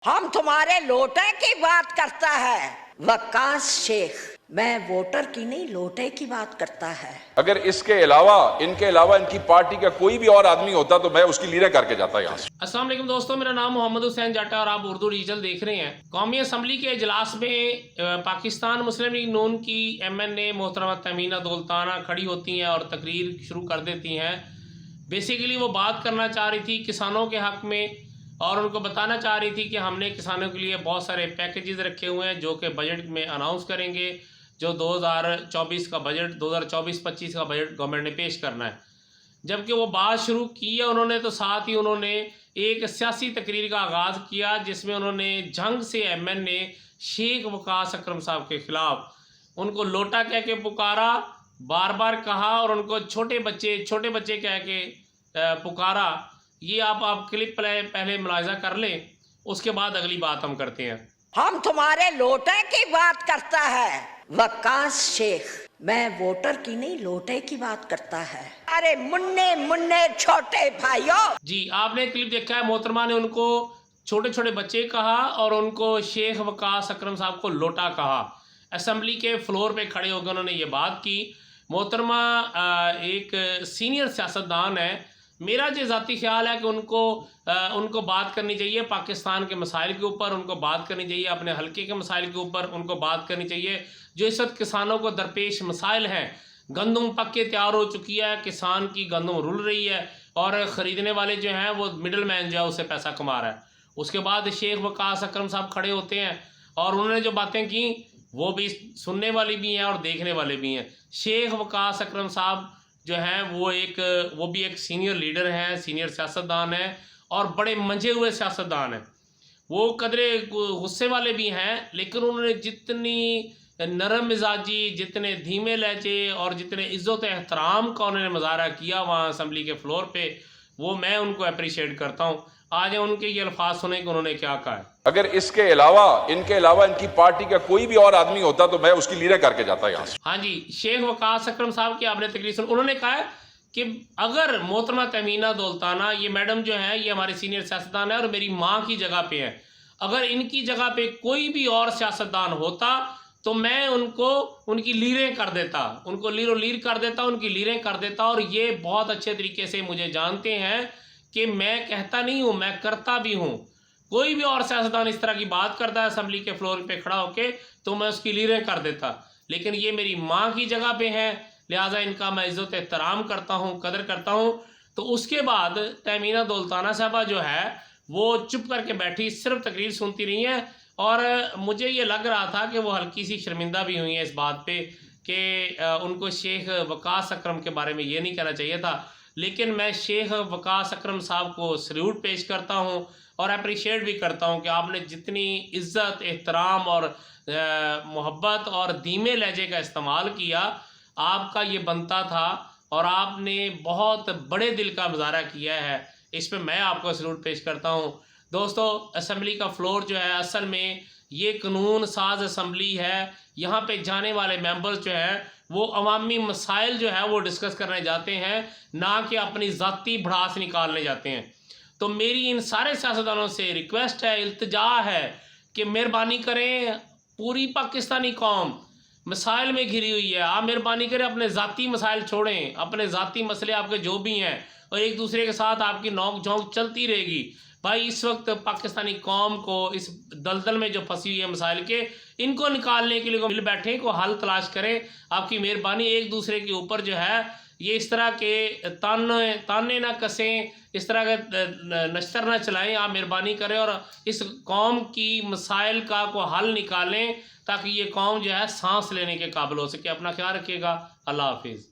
हम तुम्हारे लोटे की बात करता है वक्कास शेख, मैं वोटर की नहीं लोटे की बात करता है। अगर इसके अलावा इनकी पार्टी का कोई भी और आदमी होता तो मैं उसकी लीडर करके जाता यहाँ से। अस्सलाम वालेकुम दोस्तों, मेरा नाम मोहम्मद हुसैन जाटा और आप उर्दू रीजनल देख रहे हैं। कौमी असम्बली के इजलास में पाकिस्तान मुस्लिम लीग नून की MNA मोहतरमा तमीना दौलताना खड़ी होती हैं और तकरीर शुरू कर देती हैं। बेसिकली वो बात करना चाह रही थी किसानों के हक़ में और उनको बताना चाह रही थी कि हमने किसानों के लिए बहुत सारे पैकेजेस रखे हुए हैं जो कि बजट में अनाउंस करेंगे। जो 2024 का बजट 2024-25 का बजट गवर्नमेंट ने पेश करना है। जबकि वो बात शुरू की है उन्होंने, तो साथ ही उन्होंने एक सियासी तकरीर का आगाज़ किया जिसमें उन्होंने जंग से MNA शेख वकास अकरम साहब के ख़िलाफ़ उनको लोटा कह के पुकारा, बार बार कहा और उनको छोटे बच्चे कह के पुकारा। ये आप क्लिप पहले मुलाहिजा कर लें, उसके बाद अगली बात हम करते हैं। हम तुम्हारे लोटे की बात करता है वक्कास शेख, मैं वोटर की नहीं लोटे की बात करता है। अरे मुन्ने मुन्ने छोटे भाइयों। जी, आपने क्लिप देखा है। मोहतरमा ने उनको छोटे छोटे बच्चे कहा और उनको शेख वकास अकरम साहब को लोटा कहा। असम्बली के फ्लोर पे खड़े होकर उन्होंने ये बात की। मोहतरमा एक सीनियर सियासतदान है। मेरा जो ज़ाती ख्याल है कि उनको बात करनी चाहिए पाकिस्तान के मसाइल के ऊपर, उनको बात करनी चाहिए अपने हल्के के मसाइल के ऊपर, उनको बात करनी चाहिए जो इस वक्त किसानों को दरपेश मसाइल हैं। गंदम पक के तैयार हो चुकी है, किसान की गंदम रुल रही है और ख़रीदने वाले जो हैं वो मिडल मैन जो है उससे पैसा कमा रहा है। उसके बाद शेख वकास अकरम साहब खड़े होते हैं और उन्होंने जो बातें की वो भी सुनने वाली भी हैं और देखने वाले भी हैं। शेख वकास अकरम साहब जो हैं वो भी एक सीनियर लीडर हैं, सीनियर सियासतदान हैं और बड़े मंझे हुए सियासतदान हैं। वो कदरे गुस्से वाले भी हैं, लेकिन उन्होंने जितनी नरम मिजाजी, जितने धीमे लहजे और जितने इज़्ज़त एहतराम का उन्होंने मुजाहरा किया वहाँ असम्बली के फ्लोर पे, वो मैं उनको अप्रिशिएट करता हूँ। आज उनके ये अल्फाज सुने कि उन्होंने क्या कहा है। अगर इसके अलावा इनकी पार्टी का कोई भी और आदमी होता तो मैं उसकी लीडर करके जाता यहाँ से। हाँ जी, शेख वकास अकरम साहब की आपने तकरीर सुनी। उन्होंने कहा है कि अगर मोहतरमा तमीना दौलताना, ये मैडम जो है ये हमारे सीनियर सियासतदान है और मेरी माँ की जगह पे है, अगर इनकी जगह पे कोई भी और सियासतदान होता तो मैं उनकी लीरें कर देता, उनको लीर कर देता, उनकी लीरें कर देता। और ये बहुत अच्छे तरीके से मुझे जानते हैं कि मैं कहता नहीं हूँ, मैं करता भी हूँ। कोई भी और सियासतदान इस तरह की बात करता है असम्बली के फ्लोर पे खड़ा होके तो मैं उसकी लीरें कर देता, लेकिन ये मेरी माँ की जगह पे हैं, लिहाजा इनका मैं इज़्ज़त एहतराम करता हूँ, कदर करता हूँ। तो उसके बाद तमीना दौलताना साहबा जो है वो चुप करके बैठी, सिर्फ तकरीर सुनती रही हैं और मुझे ये लग रहा था कि वो हल्की सी शर्मिंदा भी हुई हैं इस बात पे कि उनको शेख वकास अकरम के बारे में ये नहीं कहना चाहिए था। लेकिन मैं शेख वकास अकरम साहब को सल्यूट पेश करता हूँ और अप्रिशिएट भी करता हूँ कि आपने जितनी इज़्ज़त, एहतराम और मोहब्बत और धीमे लहजे का इस्तेमाल किया, आपका ये बनता था और आपने बहुत बड़े दिल का मुजाहरा किया है। इस पर मैं आपको सल्यूट पेश करता हूँ। दोस्तों, असम्बली का फ्लोर जो है असल में ये कानून साज असम्बली है। यहाँ पे जाने वाले मेंबर्स जो हैं वो अवामी मसाइल जो है वो डिस्कस करने जाते हैं, ना कि अपनी ज़ाती भड़ास निकालने जाते हैं। तो मेरी इन सारे सियासतदानों से रिक्वेस्ट है, इल्तिजा है कि मेहरबानी करें, पूरी पाकिस्तानी कौम मसाइल में घिरी हुई है, आप मेहरबानी करें अपने ज़ाती मसाइल छोड़ें, अपने ज़ाती मसले आपके जो भी हैं और एक दूसरे के साथ आपकी नोक झोंक चलती रहेगी। भाई इस वक्त पाकिस्तानी कौम को इस दलदल में जो फंसी हुई है मसाइल के, इनको निकालने के लिए मिल बैठे, को हल तलाश करें। आपकी मेहरबानी, एक दूसरे के ऊपर जो है ये इस तरह के ताने ना कसें, इस तरह के नश्तर ना चलाएं। आप मेहरबानी करें और इस कौम की मसाइल को हल निकालें ताकि ये कौम जो है सांस लेने के काबिल हो सके। अपना ख्याल रखिएगा। अल्लाह हाफिज़।